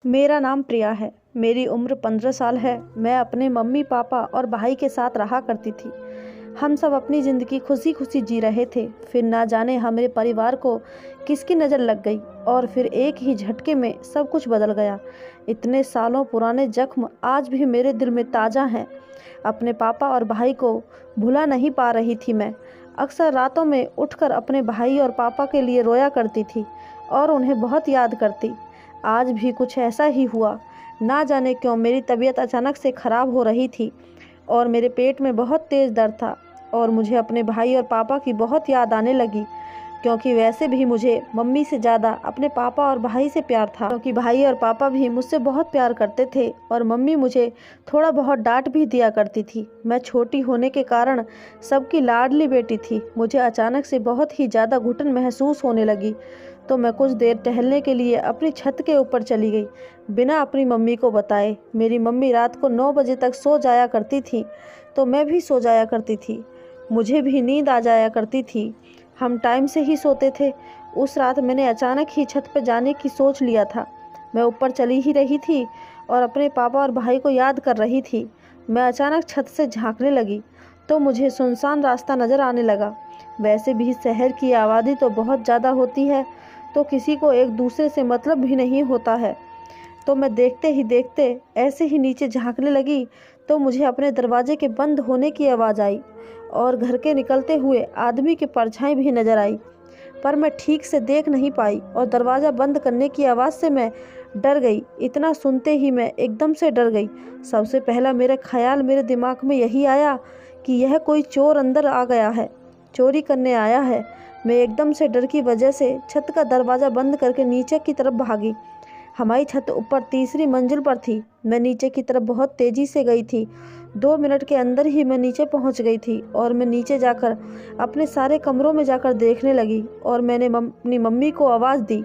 मेरा नाम प्रिया है। मेरी उम्र 15 साल है। मैं अपने मम्मी पापा और भाई के साथ रहा करती थी। हम सब अपनी ज़िंदगी खुशी खुशी जी रहे थे। फिर ना जाने हमारे परिवार को किसकी नज़र लग गई और फिर एक ही झटके में सब कुछ बदल गया। इतने सालों पुराने जख्म आज भी मेरे दिल में ताज़ा हैं। अपने पापा और भाई को भुला नहीं पा रही थी मैं। अक्सर रातों में उठकर अपने भाई और पापा के लिए रोया करती थी और उन्हें बहुत याद करती। आज भी कुछ ऐसा ही हुआ। ना जाने क्यों मेरी तबीयत अचानक से ख़राब हो रही थी और मेरे पेट में बहुत तेज़ दर्द था और मुझे अपने भाई और पापा की बहुत याद आने लगी, क्योंकि वैसे भी मुझे मम्मी से ज़्यादा अपने पापा और भाई से प्यार था, क्योंकि भाई और पापा भी मुझसे बहुत प्यार करते थे और मम्मी मुझे थोड़ा बहुत डांट भी दिया करती थी। मैं छोटी होने के कारण सबकी लाडली बेटी थी। मुझे अचानक से बहुत ही ज़्यादा घुटन महसूस होने लगी तो मैं कुछ देर टहलने के लिए अपनी छत के ऊपर चली गई, बिना अपनी मम्मी को बताए। मेरी मम्मी रात को 9 बजे तक सो जाया करती थी तो मैं भी सो जाया करती थी। मुझे भी नींद आ जाया करती थी। हम टाइम से ही सोते थे। उस रात मैंने अचानक ही छत पर जाने की सोच लिया था। मैं ऊपर चली ही रही थी और अपने पापा और भाई को याद कर रही थी। मैं अचानक छत से झांकने लगी तो मुझे सुनसान रास्ता नज़र आने लगा। वैसे भी शहर की आबादी तो बहुत ज़्यादा होती है तो किसी को एक दूसरे से मतलब भी नहीं होता है। तो मैं देखते ही देखते ऐसे ही नीचे झांकने लगी तो मुझे अपने दरवाजे के बंद होने की आवाज़ आई और घर के निकलते हुए आदमी की परछाई भी नज़र आई, पर मैं ठीक से देख नहीं पाई और दरवाज़ा बंद करने की आवाज़ से मैं डर गई। इतना सुनते ही मैं एकदम से डर गई। सबसे पहला मेरा ख्याल मेरे दिमाग में यही आया कि यह कोई चोर अंदर आ गया है, चोरी करने आया है। मैं एकदम से डर की वजह से छत का दरवाज़ा बंद करके नीचे की तरफ भागी। हमारी छत ऊपर तीसरी मंजिल पर थी। मैं नीचे की तरफ बहुत तेज़ी से गई थी। 2 मिनट के अंदर ही मैं नीचे पहुंच गई थी और मैं नीचे जाकर अपने सारे कमरों में जाकर देखने लगी और मैंने अपनी मम्मी को आवाज़ दी।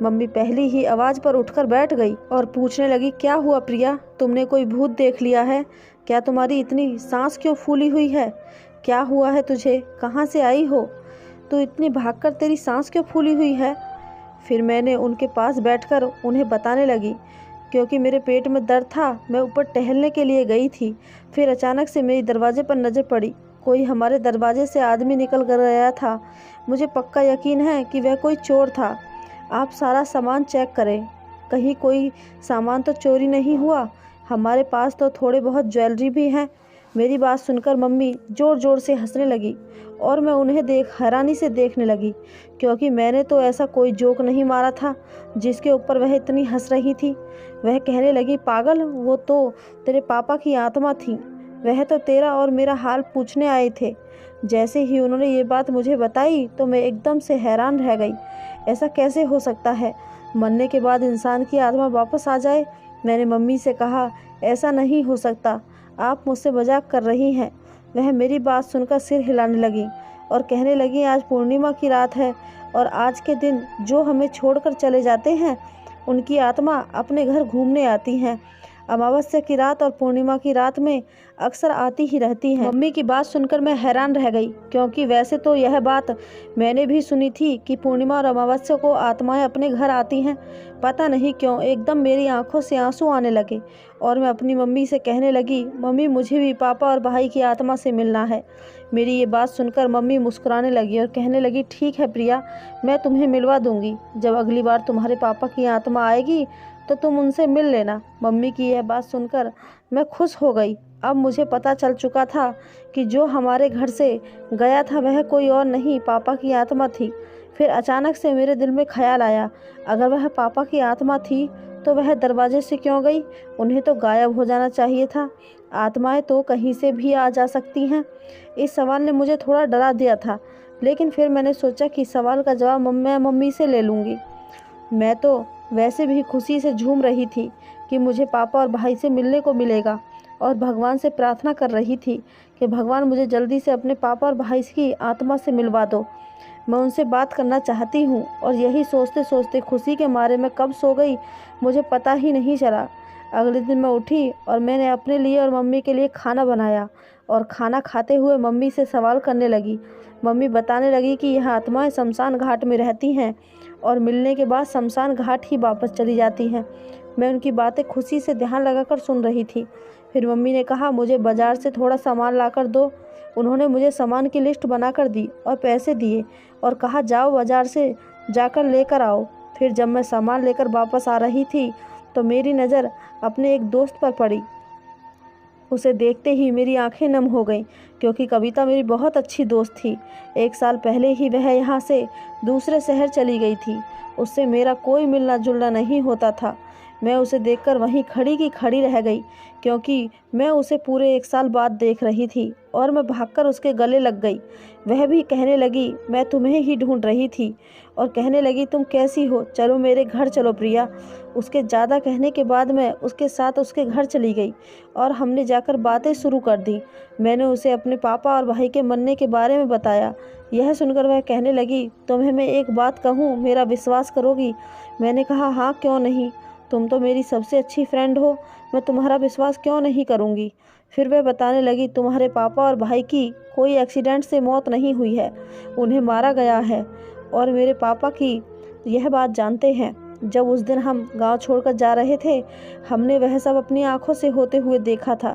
मम्मी पहली ही आवाज़ पर उठकर बैठ गई और पूछने लगी, क्या हुआ प्रिया, तुमने कोई भूत देख लिया है क्या? तुम्हारी इतनी सांस क्यों फूली हुई है? क्या हुआ है तुझे? कहाँ से आई हो? तो इतनी भागकर तेरी सांस क्यों फूली हुई है? फिर मैंने उनके पास बैठकर उन्हें बताने लगी। क्योंकि मेरे पेट में दर्द था, मैं ऊपर टहलने के लिए गई थी। फिर अचानक से मेरी दरवाजे पर नज़र पड़ी। कोई हमारे दरवाजे से आदमी निकल कर गया था। मुझे पक्का यकीन है कि वह कोई चोर था। आप सारा सामान चेक करें, कहीं कोई सामान तो चोरी नहीं हुआ। हमारे पास तो थोड़े बहुत ज्वेलरी भी हैं। मेरी बात सुनकर मम्मी ज़ोर ज़ोर से हंसने लगी और मैं उन्हें हैरानी से देखने लगी, क्योंकि मैंने तो ऐसा कोई जोक नहीं मारा था जिसके ऊपर वह इतनी हंस रही थी। वह कहने लगी, पागल, वो तो तेरे पापा की आत्मा थी। वह तो तेरा और मेरा हाल पूछने आए थे। जैसे ही उन्होंने ये बात मुझे बताई तो मैं एकदम से हैरान रह गई। ऐसा कैसे हो सकता है, मरने के बाद इंसान की आत्मा वापस आ जाए? मैंने मम्मी से कहा, ऐसा नहीं हो सकता, आप मुझसे मजाक कर रही हैं। वह मेरी बात सुनकर सिर हिलाने लगी और कहने लगी, आज पूर्णिमा की रात है और आज के दिन जो हमें छोड़कर चले जाते हैं उनकी आत्मा अपने घर घूमने आती हैं। अमावस्या की रात और पूर्णिमा की रात में अक्सर आती ही रहती हैं। मम्मी की बात सुनकर मैं हैरान रह गई, क्योंकि वैसे तो यह बात मैंने भी सुनी थी कि पूर्णिमा और अमावस्या को आत्माएं अपने घर आती हैं। पता नहीं क्यों एकदम मेरी आंखों से आंसू आने लगे और मैं अपनी मम्मी से कहने लगी, मम्मी मुझे भी पापा और भाई की आत्मा से मिलना है। मेरी ये बात सुनकर मम्मी मुस्कुराने लगी और कहने लगी, ठीक है प्रिया, मैं तुम्हें मिलवा दूंगी। जब अगली बार तुम्हारे पापा की आत्मा आएगी तो तुम उनसे मिल लेना। मम्मी की यह बात सुनकर मैं खुश हो गई। अब मुझे पता चल चुका था कि जो हमारे घर से गया था वह कोई और नहीं, पापा की आत्मा थी। फिर अचानक से मेरे दिल में ख्याल आया, अगर वह पापा की आत्मा थी तो वह दरवाजे से क्यों गई? उन्हें तो गायब हो जाना चाहिए था। आत्माएं तो कहीं से भी आ जा सकती हैं। इस सवाल ने मुझे थोड़ा डरा दिया था, लेकिन फिर मैंने सोचा कि सवाल का जवाब मैं मम्मी से ले लूँगी। मैं तो वैसे भी खुशी से झूम रही थी कि मुझे पापा और भाई से मिलने को मिलेगा और भगवान से प्रार्थना कर रही थी कि भगवान मुझे जल्दी से अपने पापा और भाई की आत्मा से मिलवा दो। मैं उनसे बात करना चाहती हूँ। और यही सोचते सोचते खुशी के मारे मैं कब सो गई मुझे पता ही नहीं चला। अगले दिन मैं उठी और मैंने अपने लिए और मम्मी के लिए खाना बनाया और खाना खाते हुए मम्मी से सवाल करने लगी। मम्मी बताने लगी कि यह आत्माएं शमशान घाट में रहती हैं और मिलने के बाद शमशान घाट ही वापस चली जाती हैं। मैं उनकी बातें खुशी से ध्यान लगाकर सुन रही थी। फिर मम्मी ने कहा, मुझे बाज़ार से थोड़ा सामान लाकर दो। उन्होंने मुझे सामान की लिस्ट बनाकर दी और पैसे दिए और कहा, जाओ बाज़ार से जाकर लेकर आओ। फिर जब मैं सामान लेकर वापस आ रही थी तो मेरी नज़र अपने एक दोस्त पर पड़ी। उसे देखते ही मेरी आंखें नम हो गईं, क्योंकि कविता मेरी बहुत अच्छी दोस्त थी। 1 साल पहले ही वह यहाँ से दूसरे शहर चली गई थी। उससे मेरा कोई मिलना जुलना नहीं होता था। मैं उसे देखकर वहीं खड़ी की खड़ी रह गई, क्योंकि मैं उसे पूरे 1 साल बाद देख रही थी और मैं भागकर उसके गले लग गई। वह भी कहने लगी, मैं तुम्हें ही ढूंढ रही थी, और कहने लगी, तुम कैसी हो, चलो मेरे घर चलो प्रिया। उसके ज़्यादा कहने के बाद मैं उसके साथ उसके घर चली गई और हमने जाकर बातें शुरू कर दी। मैंने उसे अपने पापा और भाई के मरने के बारे में बताया। यह सुनकर वह कहने लगी, तुम्हें मैं एक बात कहूँ, मेरा विश्वास करोगी? मैंने कहा, हाँ क्यों नहीं, तुम तो मेरी सबसे अच्छी फ्रेंड हो, मैं तुम्हारा विश्वास क्यों नहीं करूँगी। फिर वह बताने लगी, तुम्हारे पापा और भाई की कोई एक्सीडेंट से मौत नहीं हुई है, उन्हें मारा गया है। और मेरे पापा की यह बात जानते हैं। जब उस दिन हम गांव छोड़कर जा रहे थे, हमने वह सब अपनी आंखों से होते हुए देखा था।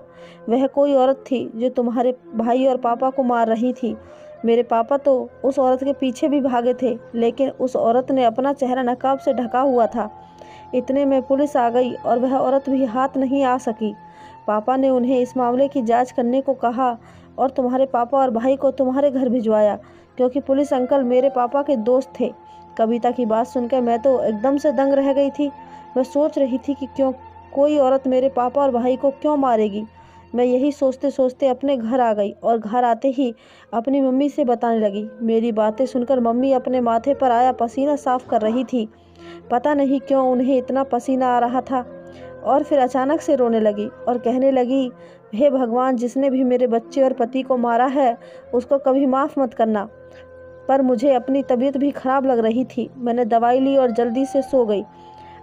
वह कोई औरत थी जो तुम्हारे भाई और पापा को मार रही थी। मेरे पापा तो उस औरत के पीछे भी भागे थे, लेकिन उस औरत ने अपना चेहरा नकाब से ढका हुआ था। इतने में पुलिस आ गई और वह औरत भी हाथ नहीं आ सकी। पापा ने उन्हें इस मामले की जांच करने को कहा और तुम्हारे पापा और भाई को तुम्हारे घर भिजवाया, क्योंकि पुलिस अंकल मेरे पापा के दोस्त थे। कविता की बात सुनकर मैं तो एकदम से दंग रह गई थी। मैं सोच रही थी कि क्यों कोई औरत मेरे पापा और भाई को क्यों मारेगी। मैं यही सोचते सोचते अपने घर आ गई और घर आते ही अपनी मम्मी से बताने लगी। मेरी बातें सुनकर मम्मी अपने माथे पर आया पसीना साफ कर रही थी। पता नहीं क्यों उन्हें इतना पसीना आ रहा था। और फिर अचानक से रोने लगी और कहने लगी, हे भगवान, जिसने भी मेरे बच्चे और पति को मारा है उसको कभी माफ़ मत करना। पर मुझे अपनी तबीयत भी खराब लग रही थी। मैंने दवाई ली और जल्दी से सो गई।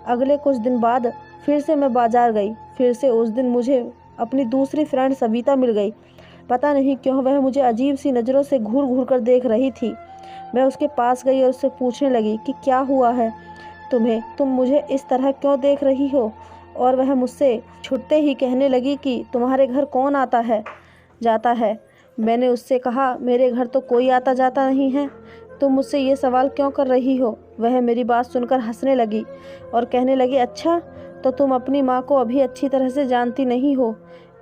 अगले कुछ दिन बाद फिर से मैं बाजार गई। फिर से उस दिन मुझे अपनी दूसरी फ्रेंड सविता मिल गई। पता नहीं क्यों वह मुझे अजीब सी नज़रों से घूर घूर कर देख रही थी। मैं उसके पास गई और उससे पूछने लगी कि क्या हुआ है तुम्हें, तुम मुझे इस तरह क्यों देख रही हो। और वह मुझसे छुटते ही कहने लगी कि तुम्हारे घर कौन आता है जाता है। मैंने उससे कहा, मेरे घर तो कोई आता जाता नहीं है, तुम मुझसे ये सवाल क्यों कर रही हो। वह मेरी बात सुनकर हंसने लगी और कहने लगी, अच्छा तो तुम अपनी माँ को अभी अच्छी तरह से जानती नहीं हो।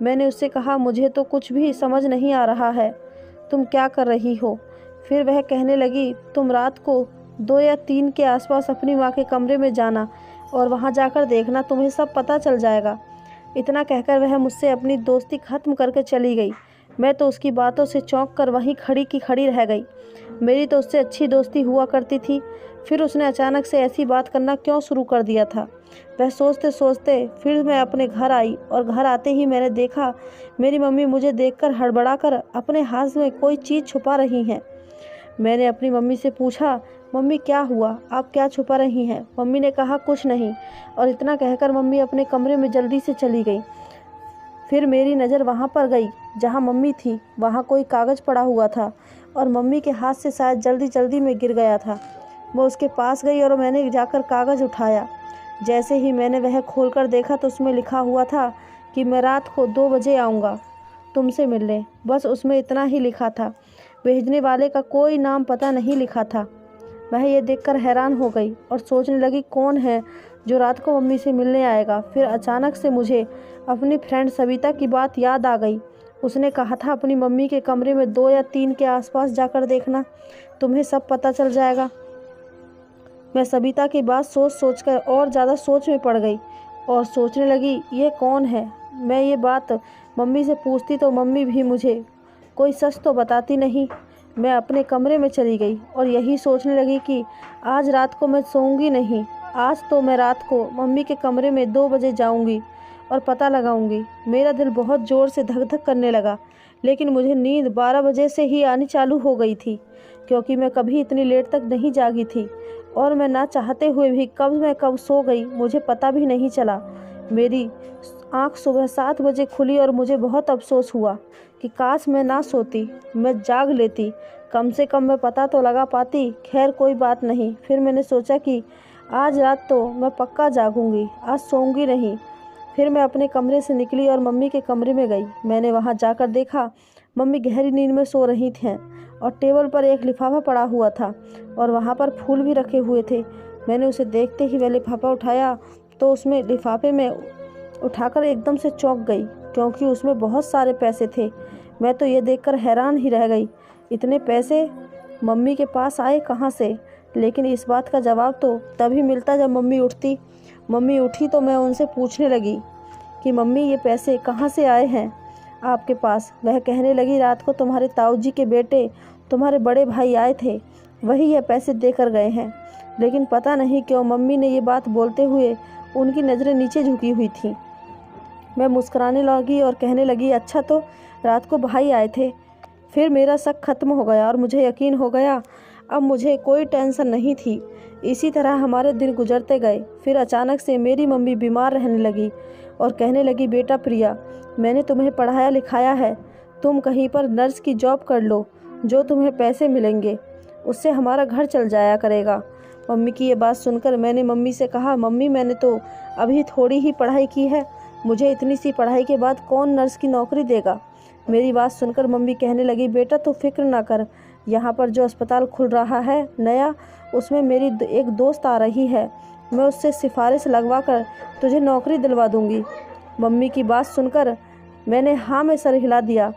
मैंने उससे कहा, मुझे तो कुछ भी समझ नहीं आ रहा है, तुम क्या कर रही हो। फिर वह कहने लगी, तुम रात को 2 या 3 के आसपास अपनी माँ के कमरे में जाना और वहाँ जाकर देखना, तुम्हें सब पता चल जाएगा। इतना कहकर वह मुझसे अपनी दोस्ती ख़त्म करके चली गई। मैं तो उसकी बातों से चौंक कर वहीं खड़ी की खड़ी रह गई। मेरी तो उससे अच्छी दोस्ती हुआ करती थी, फिर उसने अचानक से ऐसी बात करना क्यों शुरू कर दिया था। वह सोचते सोचते फिर मैं अपने घर आई और घर आते ही मैंने देखा मेरी मम्मी मुझे देखकर हड़बड़ाकर अपने हाथ में कोई चीज़ छुपा रही हैं। मैंने अपनी मम्मी से पूछा, मम्मी क्या हुआ, आप क्या छुपा रही हैं। मम्मी ने कहा, कुछ नहीं। और इतना कहकर मम्मी अपने कमरे में जल्दी से चली गई। फिर मेरी नज़र वहाँ पर गई जहाँ मम्मी थी। वहाँ कोई कागज़ पड़ा हुआ था और मम्मी के हाथ से शायद जल्दी जल्दी में गिर गया था। मैं उसके पास गई और मैंने जाकर कागज़ उठाया। जैसे ही मैंने वह खोलकर देखा तो उसमें लिखा हुआ था कि मैं रात को 2 बजे आऊँगा तुमसे मिलने। बस उसमें इतना ही लिखा था, भेजने वाले का कोई नाम पता नहीं लिखा था। वह ये देखकर हैरान हो गई और सोचने लगी, कौन है जो रात को मम्मी से मिलने आएगा। फिर अचानक से मुझे अपनी फ्रेंड सविता की बात याद आ गई। उसने कहा था अपनी मम्मी के कमरे में 2 या 3 के आसपास जाकर देखना, तुम्हें सब पता चल जाएगा। मैं सविता की बात सोच सोच कर और ज़्यादा सोच में पड़ गई और सोचने लगी, ये कौन है। मैं ये बात मम्मी से पूछती तो मम्मी भी मुझे कोई सच तो बताती नहीं। मैं अपने कमरे में चली गई और यही सोचने लगी कि आज रात को मैं सोऊंगी नहीं। आज तो मैं रात को मम्मी के कमरे में 2 बजे जाऊंगी और पता लगाऊंगी। मेरा दिल बहुत ज़ोर से धक धक करने लगा, लेकिन मुझे नींद 12 बजे से ही आनी चालू हो गई थी, क्योंकि मैं कभी इतनी लेट तक नहीं जागी थी। और मैं ना चाहते हुए भी कब सो गई मुझे पता भी नहीं चला। मेरी आँख सुबह 7 बजे खुली और मुझे बहुत अफसोस हुआ कि काश मैं ना सोती, मैं जाग लेती, कम से कम मैं पता तो लगा पाती। खैर कोई बात नहीं। फिर मैंने सोचा कि आज रात तो मैं पक्का जागूंगी, आज सोऊंगी नहीं। फिर मैं अपने कमरे से निकली और मम्मी के कमरे में गई। मैंने वहाँ जाकर देखा मम्मी गहरी नींद में सो रही थीं और टेबल पर एक लिफाफा पड़ा हुआ था और वहाँ पर फूल भी रखे हुए थे। मैंने उसे देखते ही वह लिफाफा उठाया तो उसमें लिफाफे में उठाकर एकदम से चौंक गई, क्योंकि उसमें बहुत सारे पैसे थे। मैं तो ये देखकर हैरान ही रह गई, इतने पैसे मम्मी के पास आए कहाँ से? लेकिन इस बात का जवाब तो तभी मिलता जब मम्मी उठती। मम्मी उठी तो मैं उनसे पूछने लगी कि मम्मी ये पैसे कहाँ से आए हैं आपके पास? वह कहने लगी रात को तुम्हारे ताऊजी के बेटे तुम्हारे बड़े भाई आए थे, वही ये पैसे देकर गए हैं। लेकिन पता नहीं क्यों मम्मी ने ये बात बोलते हुए उनकी नज़रें नीचे झुकी हुई थीं। मैं मुस्कुराने लगी और कहने लगी अच्छा तो रात को भाई आए थे। फिर मेरा शक खत्म हो गया और मुझे यकीन हो गया अब मुझे कोई टेंशन नहीं थी। इसी तरह हमारे दिन गुजरते गए। फिर अचानक से मेरी मम्मी बीमार रहने लगी और कहने लगी बेटा प्रिया, मैंने तुम्हें पढ़ाया लिखाया है, तुम कहीं पर नर्स की जॉब कर लो, जो तुम्हें पैसे मिलेंगे उससे हमारा घर चल जाया करेगा। मम्मी की ये बात सुनकर मैंने मम्मी से कहा मम्मी मैंने तो अभी थोड़ी ही पढ़ाई की है, मुझे इतनी सी पढ़ाई के बाद कौन नर्स की नौकरी देगा? मेरी बात सुनकर मम्मी कहने लगी बेटा तू फिक्र ना कर, यहाँ पर जो अस्पताल खुल रहा है नया, उसमें मेरी एक दोस्त आ रही है, मैं उससे सिफारिश लगवा कर तुझे नौकरी दिलवा दूँगी। मम्मी की बात सुनकर मैंने हाँ में सर हिला दिया।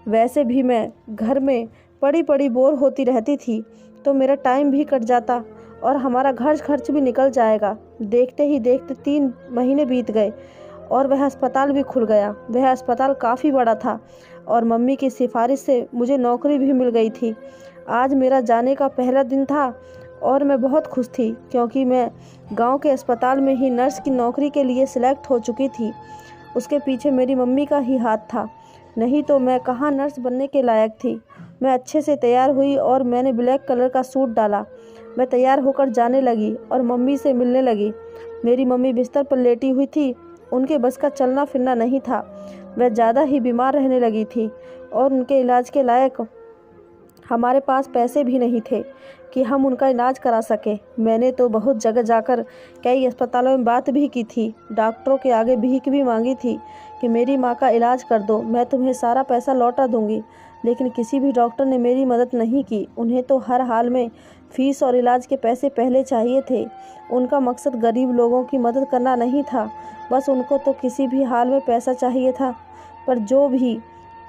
वैसे भी मैं घर में पड़ी पड़ी बोर होती रहती थी, तो मेरा टाइम भी कट जाता और हमारा घर खर्च भी निकल जाएगा। देखते ही देखते 3 महीने बीत गए और वह अस्पताल भी खुल गया। वह अस्पताल काफ़ी बड़ा था और मम्मी की सिफारिश से मुझे नौकरी भी मिल गई थी। आज मेरा जाने का पहला दिन था और मैं बहुत खुश थी, क्योंकि मैं गांव के अस्पताल में ही नर्स की नौकरी के लिए सिलेक्ट हो चुकी थी। उसके पीछे मेरी मम्मी का ही हाथ था, नहीं तो मैं कहाँ नर्स बनने के लायक थी। मैं अच्छे से तैयार हुई और मैंने ब्लैक कलर का सूट डाला। मैं तैयार होकर जाने लगी और मम्मी से मिलने लगी। मेरी मम्मी बिस्तर पर लेटी हुई थी, उनके बस का चलना फिरना नहीं था, वह ज़्यादा ही बीमार रहने लगी थी और उनके इलाज के लायक हमारे पास पैसे भी नहीं थे कि हम उनका इलाज करा सके। मैंने तो बहुत जगह जाकर कई अस्पतालों में बात भी की थी, डॉक्टरों के आगे भीख भी मांगी थी कि मेरी माँ का इलाज कर दो, मैं तुम्हें सारा पैसा लौटा दूंगी। लेकिन किसी भी डॉक्टर ने मेरी मदद नहीं की। उन्हें तो हर हाल में फीस और इलाज के पैसे पहले चाहिए थे। उनका मकसद गरीब लोगों की मदद करना नहीं था, बस उनको तो किसी भी हाल में पैसा चाहिए था। पर जो भी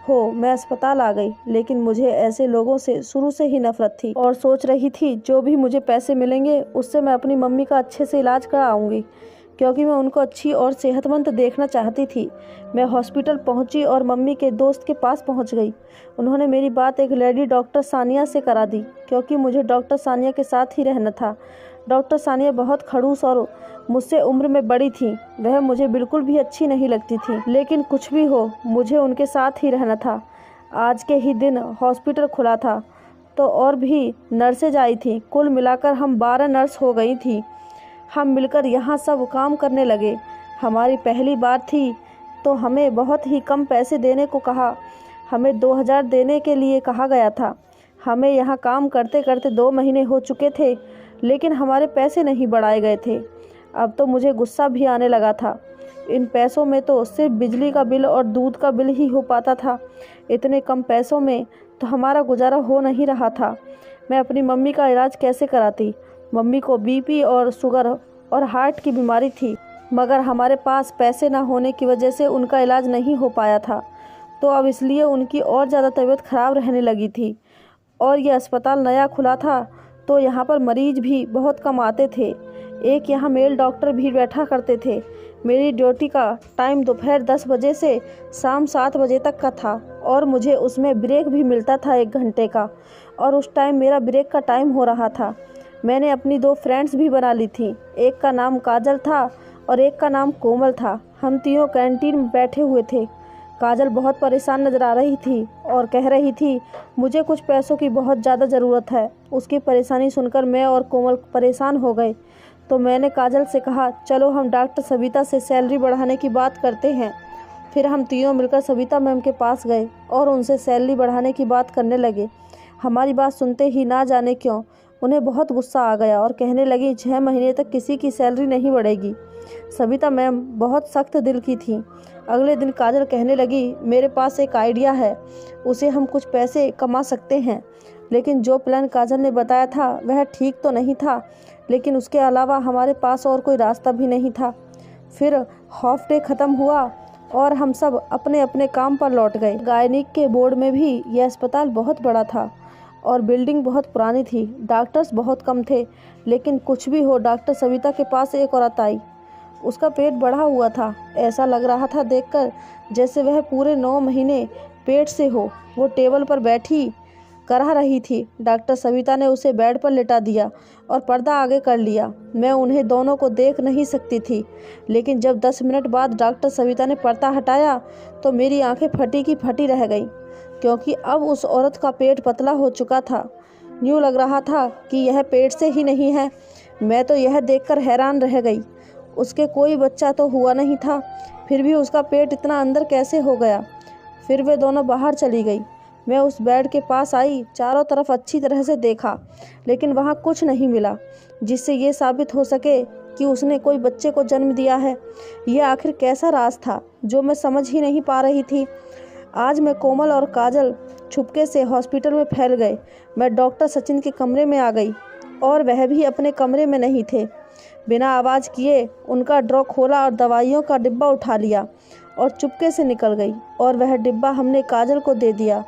हो, मैं अस्पताल आ गई, लेकिन मुझे ऐसे लोगों से शुरू से ही नफरत थी और सोच रही थी जो भी मुझे पैसे मिलेंगे उससे मैं अपनी मम्मी का अच्छे से इलाज कराऊंगी, क्योंकि मैं उनको अच्छी और सेहतमंद देखना चाहती थी। मैं हॉस्पिटल पहुंची और मम्मी के दोस्त के पास पहुंच गई। उन्होंने मेरी बात एक लेडी डॉक्टर सानिया से करा दी, क्योंकि मुझे डॉक्टर सानिया के साथ ही रहना था। डॉक्टर सानिया बहुत खड़ूस और मुझसे उम्र में बड़ी थी, वह मुझे बिल्कुल भी अच्छी नहीं लगती थी, लेकिन कुछ भी हो मुझे उनके साथ ही रहना था। आज के ही दिन हॉस्पिटल खुला था तो और भी नर्सेज आई थी। कुल मिलाकर हम 12 नर्स हो गई थी। हम मिलकर यहाँ सब काम करने लगे। हमारी पहली बार थी तो हमें बहुत ही कम पैसे देने को कहा। हमें 2000 देने के लिए कहा गया था। हमें यहाँ काम करते करते 2 महीने हो चुके थे, लेकिन हमारे पैसे नहीं बढ़ाए गए थे। अब तो मुझे गुस्सा भी आने लगा था। इन पैसों में तो सिर्फ बिजली का बिल और दूध का बिल ही हो पाता था। इतने कम पैसों में तो हमारा गुजारा हो नहीं रहा था। मैं अपनी मम्मी का इलाज कैसे कराती? मम्मी को बीपी और शुगर और हार्ट की बीमारी थी, मगर हमारे पास पैसे ना होने की वजह से उनका इलाज नहीं हो पाया था। तो अब इसलिए उनकी और ज़्यादा तबीयत ख़राब रहने लगी थी। और यह अस्पताल नया खुला था तो यहाँ पर मरीज भी बहुत कम आते थे। एक यहाँ मेल डॉक्टर भी बैठा करते थे। मेरी ड्यूटी का टाइम दोपहर 10 बजे से शाम 7 बजे तक का था और मुझे उसमें ब्रेक भी मिलता था 1 घंटे का, और उस टाइम मेरा ब्रेक का टाइम हो रहा था। मैंने अपनी 2 फ्रेंड्स भी बना ली थी। एक का नाम काजल था और एक का नाम कोमल था। हम तीनों कैंटीन में बैठे हुए थे। काजल बहुत परेशान नज़र आ रही थी और कह रही थी मुझे कुछ पैसों की बहुत ज़्यादा ज़रूरत है। उसकी परेशानी सुनकर मैं और कोमल परेशान हो गए। तो मैंने काजल से कहा चलो हम डॉक्टर सविता से सैलरी बढ़ाने की बात करते हैं। फिर हम तीनों मिलकर सविता मैम के पास गए और उनसे सैलरी बढ़ाने की बात करने लगे। हमारी बात सुनते ही ना जाने क्यों उन्हें बहुत गुस्सा आ गया और कहने लगी 6 महीने तक किसी की सैलरी नहीं बढ़ेगी। सविता मैम बहुत सख्त दिल की थी। अगले दिन काजल कहने लगी मेरे पास एक आइडिया है, उसे हम कुछ पैसे कमा सकते हैं। लेकिन जो प्लान काजल ने बताया था वह ठीक तो नहीं था, लेकिन उसके अलावा हमारे पास और कोई रास्ता भी नहीं था। फिर हाफ डे ख़त्म हुआ और हम सब अपने अपने काम पर लौट गए। गायनिक के बोर्ड में भी यह अस्पताल बहुत बड़ा था और बिल्डिंग बहुत पुरानी थी। डॉक्टर्स बहुत कम थे, लेकिन कुछ भी हो डॉक्टर सविता के पास एक औरत आई। उसका पेट बढ़ा हुआ था। ऐसा लग रहा था देखकर जैसे वह पूरे 9 महीने पेट से हो। वो टेबल पर बैठी करा रही थी। डॉक्टर सविता ने उसे बेड पर लिटा दिया और पर्दा आगे कर लिया। मैं उन्हें दोनों को देख नहीं सकती थी, लेकिन जब 10 मिनट बाद डॉक्टर सविता ने पर्दा हटाया तो मेरी आंखें फटी की फटी रह गईं, क्योंकि अब उस औरत का पेट पतला हो चुका था। यूँ लग रहा था कि यह पेट से ही नहीं है। मैं तो यह देखकर हैरान रह गई। उसके कोई बच्चा तो हुआ नहीं था, फिर भी उसका पेट इतना अंदर कैसे हो गया। फिर वे दोनों बाहर चली गई। मैं उस बेड के पास आई, चारों तरफ अच्छी तरह से देखा, लेकिन वहाँ कुछ नहीं मिला जिससे ये साबित हो सके कि उसने कोई बच्चे को जन्म दिया है। यह आखिर कैसा राज था जो मैं समझ ही नहीं पा रही थी। आज मैं, कोमल और काजल छुपके से हॉस्पिटल में फैल गए। मैं डॉक्टर सचिन के कमरे में आ गई और वह भी अपने कमरे में नहीं थे। बिना आवाज़ किए उनका ड्रॉ खोला और दवाइयों का डिब्बा उठा लिया और चुपके से निकल गई। और वह डिब्बा हमने काजल को दे दिया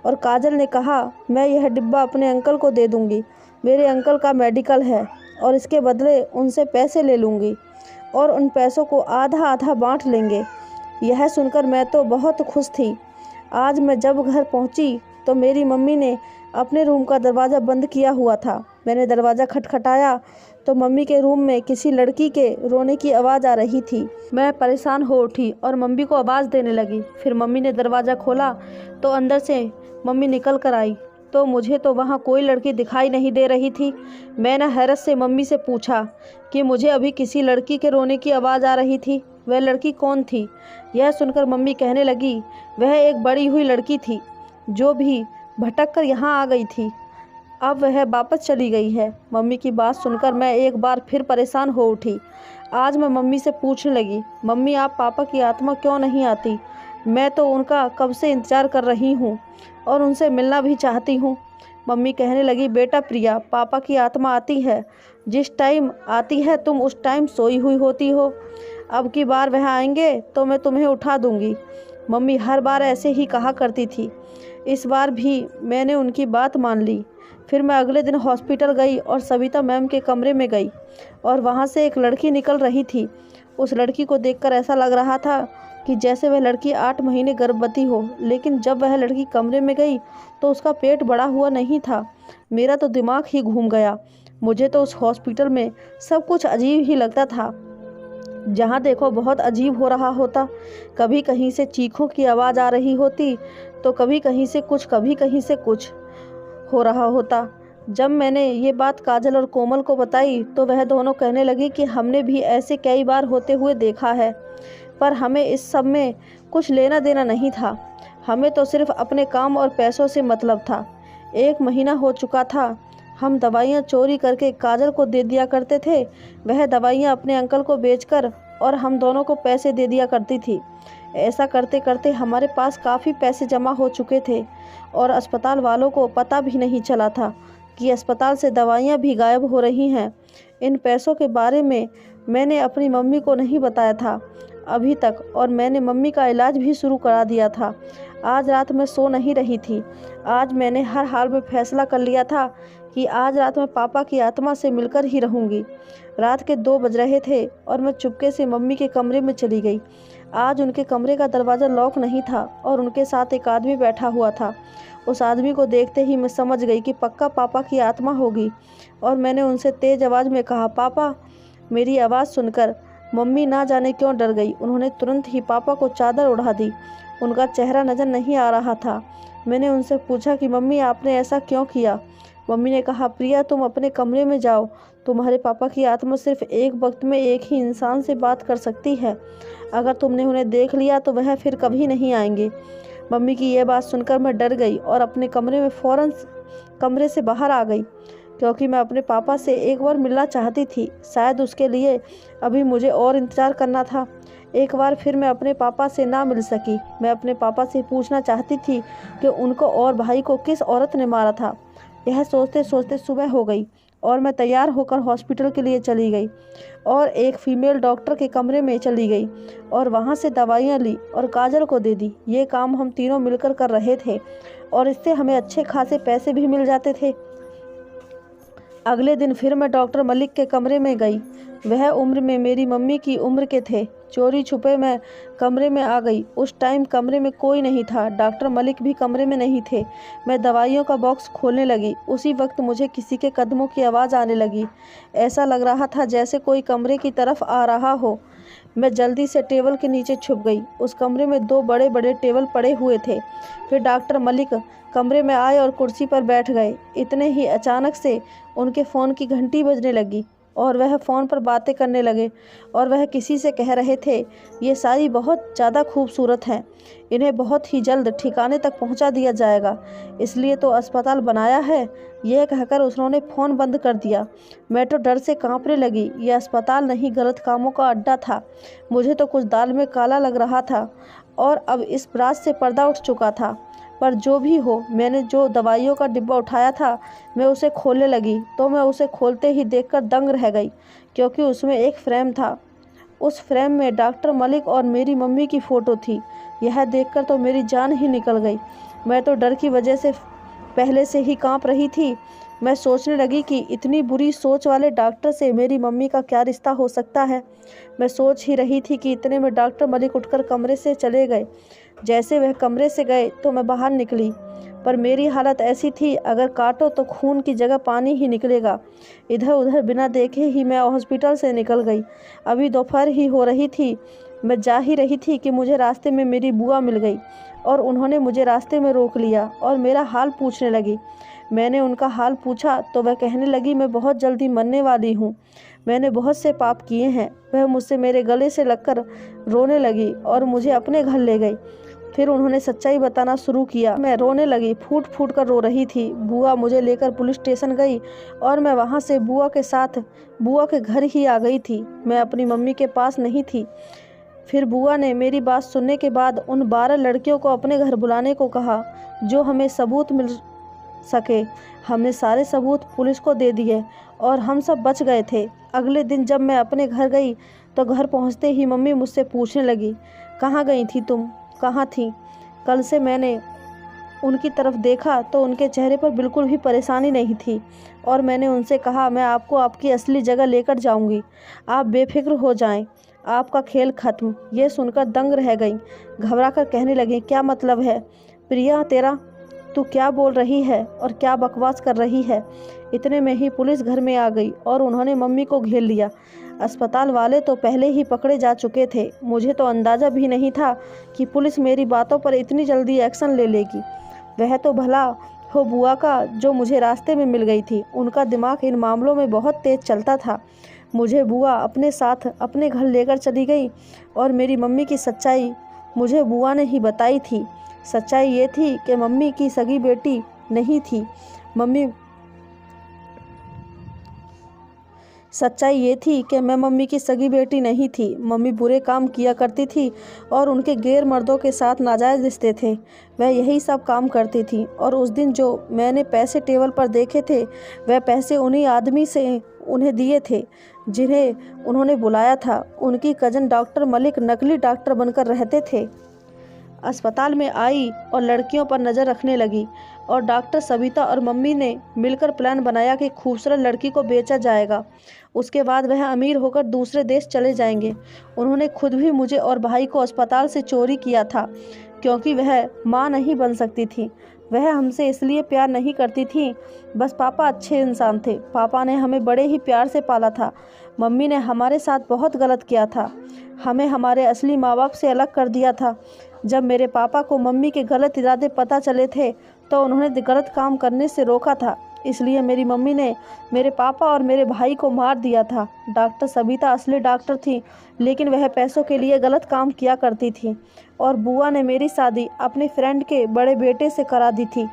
और काजल ने कहा मैं यह डिब्बा अपने अंकल को दे दूंगी। मेरे अंकल का मेडिकल है और इसके बदले उनसे पैसे ले लूँगी और उन पैसों को आधा आधा बांट लेंगे। यह सुनकर मैं तो बहुत खुश थी। आज मैं जब घर पहुंची तो मेरी मम्मी ने अपने रूम का दरवाज़ा बंद किया हुआ था। मैंने दरवाज़ा खटखटाया तो मम्मी के रूम में किसी लड़की के रोने की आवाज़ आ रही थी। मैं परेशान हो उठी और मम्मी को आवाज़ देने लगी। फिर मम्मी ने दरवाज़ा खोला तो अंदर से मम्मी निकल कर आई, तो मुझे तो वहाँ कोई लड़की दिखाई नहीं दे रही थी। मैंने हैरत से मम्मी से पूछा कि मुझे अभी किसी लड़की के रोने की आवाज़ आ रही थी, वह लड़की कौन थी। यह सुनकर मम्मी कहने लगी वह एक बड़ी हुई लड़की थी जो भी भटक कर यहाँ आ गई थी। अब वह वापस चली गई है। मम्मी की बात सुनकर मैं एक बार फिर परेशान हो उठी। आज मैं मम्मी से पूछने लगी मम्मी आप पापा की आत्मा क्यों नहीं आती। मैं तो उनका कब से इंतज़ार कर रही हूँ और उनसे मिलना भी चाहती हूँ। मम्मी कहने लगी बेटा प्रिया, पापा की आत्मा आती है, जिस टाइम आती है तुम उस टाइम सोई हुई होती हो। अब की बार वह आएंगे तो मैं तुम्हें उठा दूँगी। मम्मी हर बार ऐसे ही कहा करती थी। इस बार भी मैंने उनकी बात मान ली। फिर मैं अगले दिन हॉस्पिटल गई और सविता मैम के कमरे में गई और वहाँ से एक लड़की निकल रही थी। उस लड़की को देखकर ऐसा लग रहा था कि जैसे वह लड़की 8 महीने गर्भवती हो, लेकिन जब वह लड़की कमरे में गई तो उसका पेट बढ़ा हुआ नहीं था। मेरा तो दिमाग ही घूम गया। मुझे तो उस हॉस्पिटल में सब कुछ अजीब ही लगता था। जहाँ देखो बहुत अजीब हो रहा होता। कभी कहीं से चीखों की आवाज़ आ रही होती तो कभी कहीं से कुछ, कभी कहीं से कुछ हो रहा होता। जब मैंने ये बात काजल और कोमल को बताई तो वह दोनों कहने लगी कि हमने भी ऐसे कई बार होते हुए देखा है, पर हमें इस सब में कुछ लेना देना नहीं था। हमें तो सिर्फ अपने काम और पैसों से मतलब था। 1 महीना हो चुका था। हम दवाइयाँ चोरी करके काजल को दे दिया करते थे, वह दवाइयाँ अपने अंकल को बेचकर और हम दोनों को पैसे दे दिया करती थी। ऐसा करते करते हमारे पास काफ़ी पैसे जमा हो चुके थे और अस्पताल वालों को पता भी नहीं चला था कि अस्पताल से दवाइयाँ भी गायब हो रही हैं। इन पैसों के बारे में मैंने अपनी मम्मी को नहीं बताया था अभी तक, और मैंने मम्मी का इलाज भी शुरू करा दिया था। आज रात मैं सो नहीं रही थी। आज मैंने हर हाल में फैसला कर लिया था कि आज रात मैं पापा की आत्मा से मिलकर ही रहूँगी। रात के 2 बज रहे थे और मैं चुपके से मम्मी के कमरे में चली गई। आज उनके कमरे का दरवाज़ा लॉक नहीं था और उनके साथ एक आदमी बैठा हुआ था। उस आदमी को देखते ही मैं समझ गई कि पक्का पापा की आत्मा होगी और मैंने उनसे तेज़ आवाज़ में कहा पापा। मेरी आवाज़ सुनकर मम्मी ना जाने क्यों डर गई। उन्होंने तुरंत ही पापा को चादर उड़ा दी। उनका चेहरा नज़र नहीं आ रहा था। मैंने उनसे पूछा कि मम्मी आपने ऐसा क्यों किया। मम्मी ने कहा प्रिया तुम अपने कमरे में जाओ, तुम्हारे पापा की आत्मा सिर्फ एक वक्त में एक ही इंसान से बात कर सकती है। अगर तुमने उन्हें देख लिया तो वह फिर कभी नहीं आएंगे। मम्मी की यह बात सुनकर मैं डर गई और अपने कमरे में फ़ौरन कमरे से बाहर आ गई, क्योंकि मैं अपने पापा से एक बार मिलना चाहती थी। शायद उसके लिए अभी मुझे और इंतज़ार करना था। एक बार फिर मैं अपने पापा से ना मिल सकी। मैं अपने पापा से पूछना चाहती थी कि उनको और भाई को किस औरत ने मारा था। यह सोचते सोचते सुबह हो गई और मैं तैयार होकर हॉस्पिटल के लिए चली गई और एक फीमेल डॉक्टर के कमरे में चली गई और वहाँ से दवाइयाँ ली और काजल को दे दी। ये काम हम तीनों मिलकर कर रहे थे और इससे हमें अच्छे खासे पैसे भी मिल जाते थे। अगले दिन फिर मैं डॉक्टर मलिक के कमरे में गई। वह उम्र में मेरी मम्मी की उम्र के थे। चोरी छुपे मैं कमरे में आ गई। उस टाइम कमरे में कोई नहीं था। डॉक्टर मलिक भी कमरे में नहीं थे। मैं दवाइयों का बॉक्स खोलने लगी। उसी वक्त मुझे किसी के कदमों की आवाज़ आने लगी। ऐसा लग रहा था जैसे कोई कमरे की तरफ आ रहा हो। मैं जल्दी से टेबल के नीचे छुप गई। उस कमरे में 2 बड़े बड़े टेबल पड़े हुए थे। फिर डॉक्टर मलिक कमरे में आए और कुर्सी पर बैठ गए। इतने ही अचानक से उनके फ़ोन की घंटी बजने लगी और वह फ़ोन पर बातें करने लगे और वह किसी से कह रहे थे, ये सारी बहुत ज़्यादा खूबसूरत हैं, इन्हें बहुत ही जल्द ठिकाने तक पहुंचा दिया जाएगा, इसलिए तो अस्पताल बनाया है। यह कहकर उन्होंने फ़ोन बंद कर दिया। मैं तो डर से कांपने लगी। यह अस्पताल नहीं, गलत कामों का अड्डा था। मुझे तो कुछ दाल में काला लग रहा था और अब इस रात से पर्दा उठ चुका था। पर जो भी हो, मैंने जो दवाइयों का डिब्बा उठाया था, मैं उसे खोलने लगी तो मैं उसे खोलते ही देखकर दंग रह गई, क्योंकि उसमें एक फ्रेम था। उस फ्रेम में डॉक्टर मलिक और मेरी मम्मी की फ़ोटो थी। यह देखकर तो मेरी जान ही निकल गई। मैं तो डर की वजह से पहले से ही कांप रही थी। मैं सोचने लगी कि इतनी बुरी सोच वाले डॉक्टर से मेरी मम्मी का क्या रिश्ता हो सकता है। मैं सोच ही रही थी कि इतने में डॉक्टर मलिक उठकर कमरे से चले गए। जैसे वह कमरे से गए तो मैं बाहर निकली, पर मेरी हालत ऐसी थी, अगर काटो तो खून की जगह पानी ही निकलेगा। इधर उधर बिना देखे ही मैं हॉस्पिटल से निकल गई। अभी दोपहर ही हो रही थी। मैं जा ही रही थी कि मुझे रास्ते में मेरी बुआ मिल गई और उन्होंने मुझे रास्ते में रोक लिया और मेरा हाल पूछने लगी। मैंने उनका हाल पूछा तो वह कहने लगी, मैं बहुत जल्दी मरने वाली हूँ, मैंने बहुत से पाप किए हैं। वह मुझसे मेरे गले से लगकर रोने लगी और मुझे अपने घर ले गई। फिर उन्होंने सच्चाई बताना शुरू किया। मैं रोने लगी, फूट फूट कर रो रही थी। बुआ मुझे लेकर पुलिस स्टेशन गई और मैं वहाँ से बुआ के साथ बुआ के घर ही आ गई थी। मैं अपनी मम्मी के पास नहीं थी। फिर बुआ ने मेरी बात सुनने के बाद उन 12 लड़कियों को अपने घर बुलाने को कहा, जो हमें सबूत मिल सके। हमने सारे सबूत पुलिस को दे दिए और हम सब बच गए थे। अगले दिन जब मैं अपने घर गई तो घर पहुंचते ही मम्मी मुझसे पूछने लगी, कहाँ गई थी तुम, कहाँ थी? कल से मैंने उनकी तरफ देखा तो उनके चेहरे पर बिल्कुल भी परेशानी नहीं थी और मैंने उनसे कहा, मैं आपको आपकी असली जगह लेकर जाऊंगी, आप बेफिक्र हो जाएं, आपका खेल खत्म। ये सुनकर दंग रह गई। घबरा कर कहने लगी, क्या मतलब है प्रिया तेरा? तू क्या बोल रही है और क्या बकवास कर रही है? इतने में ही पुलिस घर में आ गई और उन्होंने मम्मी को घेर लिया। अस्पताल वाले तो पहले ही पकड़े जा चुके थे। मुझे तो अंदाज़ा भी नहीं था कि पुलिस मेरी बातों पर इतनी जल्दी एक्शन ले लेगी। वह तो भला हो बुआ का, जो मुझे रास्ते में मिल गई थी। उनका दिमाग इन मामलों में बहुत तेज़ चलता था। मुझे बुआ अपने साथ अपने घर लेकर चली गई और मेरी मम्मी की सच्चाई मुझे बुआ ने ही बताई थी। सच्चाई ये थी कि मम्मी की सगी बेटी नहीं थी। सच्चाई ये थी कि मैं मम्मी की सगी बेटी नहीं थी। मम्मी बुरे काम किया करती थी और उनके गैर मर्दों के साथ नाजायज़ रिश्ते थे। वह यही सब काम करती थी और उस दिन जो मैंने पैसे टेबल पर देखे थे, वह पैसे उन्हीं आदमी से उन्हें दिए थे जिन्हें उन्होंने बुलाया था। उनकी कज़न डॉक्टर मलिक नकली डॉक्टर बनकर रहते थे। अस्पताल में आई और लड़कियों पर नज़र रखने लगी और डॉक्टर सविता और मम्मी ने मिलकर प्लान बनाया कि खूबसूरत लड़की को बेचा जाएगा। उसके बाद वह अमीर होकर दूसरे देश चले जाएंगे। उन्होंने खुद भी मुझे और भाई को अस्पताल से चोरी किया था, क्योंकि वह माँ नहीं बन सकती थी। वह हमसे इसलिए प्यार नहीं करती थी, बस पापा अच्छे इंसान थे। पापा ने हमें बड़े ही प्यार से पाला था। मम्मी ने हमारे साथ बहुत गलत किया था, हमें हमारे असली माँ बाप से अलग कर दिया था। जब मेरे पापा को मम्मी के गलत इरादे पता चले थे तो उन्होंने गलत काम करने से रोका था। इसलिए मेरी मम्मी ने मेरे पापा और मेरे भाई को मार दिया था। डॉक्टर सविता असली डॉक्टर थी, लेकिन वह पैसों के लिए गलत काम किया करती थी और बुआ ने मेरी शादी अपने फ्रेंड के बड़े बेटे से करा दी थी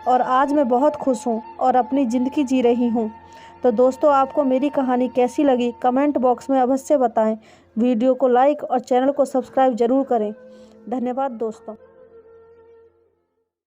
और आज मैं बहुत खुश हूँ और अपनी ज़िंदगी जी रही हूँ। तो दोस्तों, आपको मेरी कहानी कैसी लगी कमेंट बॉक्स में अवश्य बताएं। वीडियो को लाइक और चैनल को सब्सक्राइब ज़रूर करें। धन्यवाद दोस्तों।